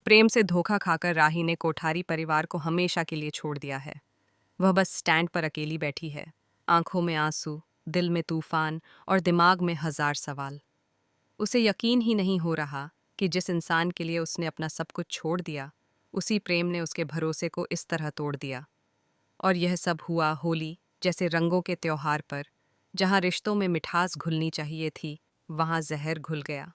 प्रेम से धोखा खाकर राही ने कोठारी परिवार को हमेशा के लिए छोड़ दिया है। वह बस स्टैंड पर अकेली बैठी है, आंखों में आंसू, दिल में तूफान और दिमाग में हजार सवाल। उसे यकीन ही नहीं हो रहा कि जिस इंसान के लिए उसने अपना सब कुछ छोड़ दिया, उसी प्रेम ने उसके भरोसे को इस तरह तोड़ दिया। और यह सब हुआ होली जैसे रंगों के त्योहार पर, जहां रिश्तों में मिठास घुलनी चाहिए थी, वहां जहर घुल गया।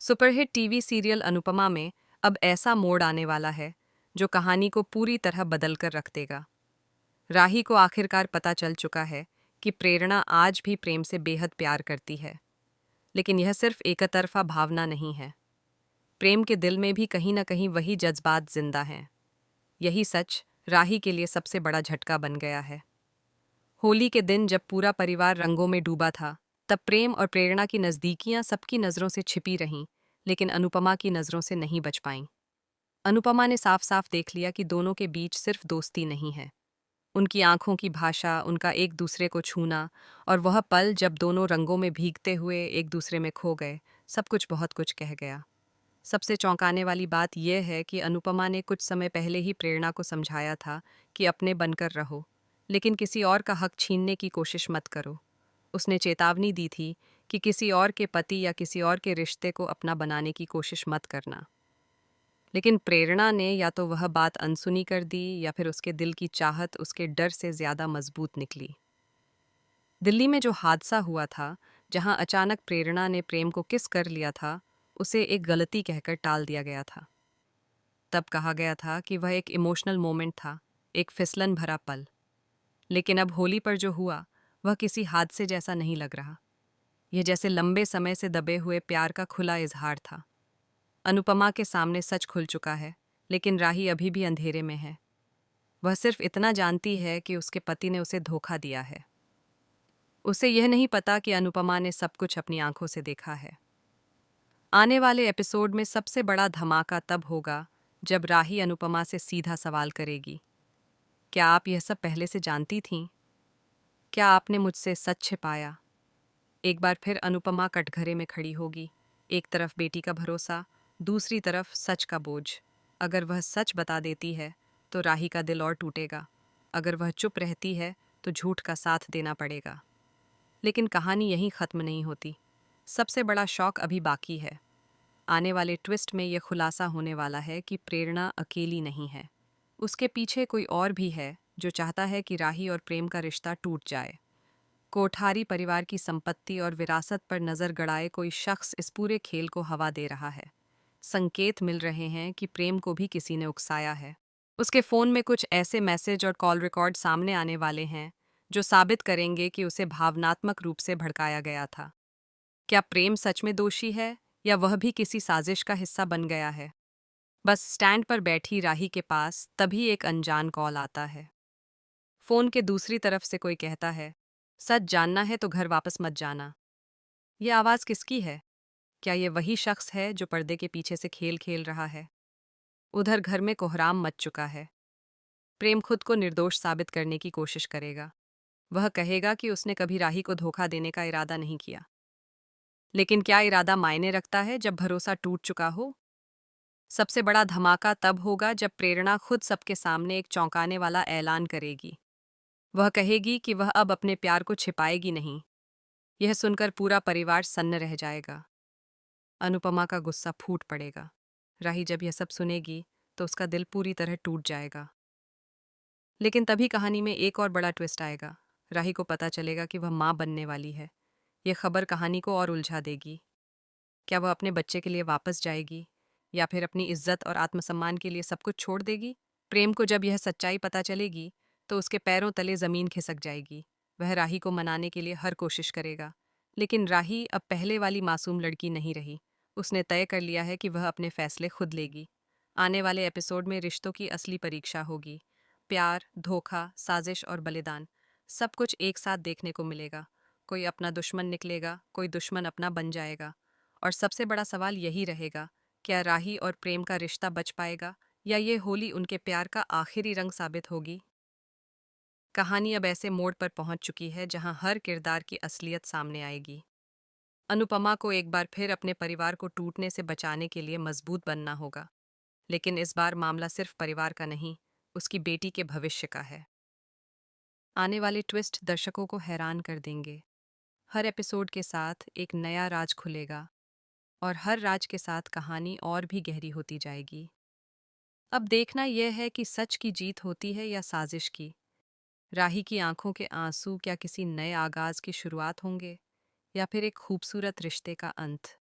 सुपरहिट टीवी सीरियल अनुपमा में अब ऐसा मोड़ आने वाला है जो कहानी को पूरी तरह बदल कर रख देगा। राही को आखिरकार पता चल चुका है कि प्रेरणा आज भी प्रेम से बेहद प्यार करती है, लेकिन यह सिर्फ एकतरफा भावना नहीं है। प्रेम के दिल में भी कहीं न कहीं वही जज्बात जिंदा हैं। यही सच राही के लिए सबसे बड़ा झटका बन गया है। होली के दिन जब पूरा परिवार रंगों में डूबा था, तब प्रेम और प्रेरणा की नज़दीकियां सबकी नज़रों से छिपी रहीं, लेकिन अनुपमा की नज़रों से नहीं बच पाईं। अनुपमा ने साफ साफ देख लिया कि दोनों के बीच सिर्फ दोस्ती नहीं है। उनकी आंखों की भाषा, उनका एक दूसरे को छूना और वह पल जब दोनों रंगों में भीगते हुए एक दूसरे में खो गए, सब कुछ बहुत कुछ कह गया। सबसे चौंकाने वाली बात यह है कि अनुपमा ने कुछ समय पहले ही प्रेरणा को समझाया था कि अपने बनकर रहो, लेकिन किसी और का हक छीनने की कोशिश मत करो। उसने चेतावनी दी थी कि किसी और के पति या किसी और के रिश्ते को अपना बनाने की कोशिश मत करना। लेकिन प्रेरणा ने या तो वह बात अनसुनी कर दी या फिर उसके दिल की चाहत उसके डर से ज्यादा मजबूत निकली। दिल्ली में जो हादसा हुआ था, जहां अचानक प्रेरणा ने प्रेम को किस कर लिया था, उसे एक गलती कहकर टाल दिया गया था। तब कहा गया था कि वह एक इमोशनल मोमेंट था, एक फिसलन भरा पल। लेकिन अब होली पर जो हुआ, वह किसी हादसे जैसा नहीं लग रहा। यह जैसे लंबे समय से दबे हुए प्यार का खुला इजहार था। अनुपमा के सामने सच खुल चुका है, लेकिन राही अभी भी अंधेरे में है। वह सिर्फ इतना जानती है कि उसके पति ने उसे धोखा दिया है। उसे यह नहीं पता कि अनुपमा ने सब कुछ अपनी आंखों से देखा है। आने वाले एपिसोड में सबसे बड़ा धमाका तब होगा जब राही अनुपमा से सीधा सवाल करेगी, क्या आप यह सब पहले से जानती थीं? क्या आपने मुझसे सच छिपाया? एक बार फिर अनुपमा कटघरे में खड़ी होगी, एक तरफ बेटी का भरोसा, दूसरी तरफ सच का बोझ। अगर वह सच बता देती है तो राही का दिल और टूटेगा, अगर वह चुप रहती है तो झूठ का साथ देना पड़ेगा। लेकिन कहानी यहीं खत्म नहीं होती। सबसे बड़ा शौक अभी बाकी है। आने वाले ट्विस्ट में यह खुलासा होने वाला है कि प्रेरणा अकेली नहीं है। उसके पीछे कोई और भी है जो चाहता है कि राही और प्रेम का रिश्ता टूट जाए। कोठारी परिवार की संपत्ति और विरासत पर नजर गड़ाए कोई शख्स इस पूरे खेल को हवा दे रहा है। संकेत मिल रहे हैं कि प्रेम को भी किसी ने उकसाया है। उसके फोन में कुछ ऐसे मैसेज और कॉल रिकॉर्ड सामने आने वाले हैं जो साबित करेंगे कि उसे भावनात्मक रूप से भड़काया गया था। क्या प्रेम सच में दोषी है या वह भी किसी साजिश का हिस्सा बन गया है? बस स्टैंड पर बैठी राही के पास तभी एक अनजान कॉल आता है। फोन के दूसरी तरफ से कोई कहता है, सच जानना है तो घर वापस मत जाना। यह आवाज किसकी है? क्या ये वही शख्स है जो पर्दे के पीछे से खेल खेल रहा है? उधर घर में कोहराम मच चुका है। प्रेम खुद को निर्दोष साबित करने की कोशिश करेगा। वह कहेगा कि उसने कभी राही को धोखा देने का इरादा नहीं किया। लेकिन क्या इरादा मायने रखता है जब भरोसा टूट चुका हो? सबसे बड़ा धमाका तब होगा जब प्रेरणा खुद सबके सामने एक चौंकाने वाला ऐलान करेगी। वह कहेगी कि वह अब अपने प्यार को छिपाएगी नहीं। यह सुनकर पूरा परिवार सन्न रह जाएगा। अनुपमा का गुस्सा फूट पड़ेगा। राही जब यह सब सुनेगी तो उसका दिल पूरी तरह टूट जाएगा। लेकिन तभी कहानी में एक और बड़ा ट्विस्ट आएगा। राही को पता चलेगा कि वह माँ बनने वाली है। यह खबर कहानी को और उलझा देगी। क्या वह अपने बच्चे के लिए वापस जाएगी या फिर अपनी इज्जत और आत्मसम्मान के लिए सब कुछ छोड़ देगी? प्रेम को जब यह सच्चाई पता चलेगी तो उसके पैरों तले जमीन खिसक जाएगी। वह राही को मनाने के लिए हर कोशिश करेगा, लेकिन राही अब पहले वाली मासूम लड़की नहीं रही। उसने तय कर लिया है कि वह अपने फैसले खुद लेगी। आने वाले एपिसोड में रिश्तों की असली परीक्षा होगी। प्यार, धोखा, साजिश और बलिदान, सब कुछ एक साथ देखने को मिलेगा। कोई अपना दुश्मन निकलेगा, कोई दुश्मन अपना बन जाएगा। और सबसे बड़ा सवाल यही रहेगा, क्या राही और प्रेम का रिश्ता बच पाएगा या ये होली उनके प्यार का आखिरी रंग साबित होगी? कहानी अब ऐसे मोड़ पर पहुंच चुकी है जहां हर किरदार की असलियत सामने आएगी। अनुपमा को एक बार फिर अपने परिवार को टूटने से बचाने के लिए मजबूत बनना होगा। लेकिन इस बार मामला सिर्फ परिवार का नहीं, उसकी बेटी के भविष्य का है। आने वाले ट्विस्ट दर्शकों को हैरान कर देंगे। हर एपिसोड के साथ एक नया राज खुलेगा और हर राज के साथ कहानी और भी गहरी होती जाएगी। अब देखना यह है कि सच की जीत होती है या साजिश की। राही की आंखों के आंसू क्या किसी नए आगाज की शुरुआत होंगे या फिर एक खूबसूरत रिश्ते का अंत।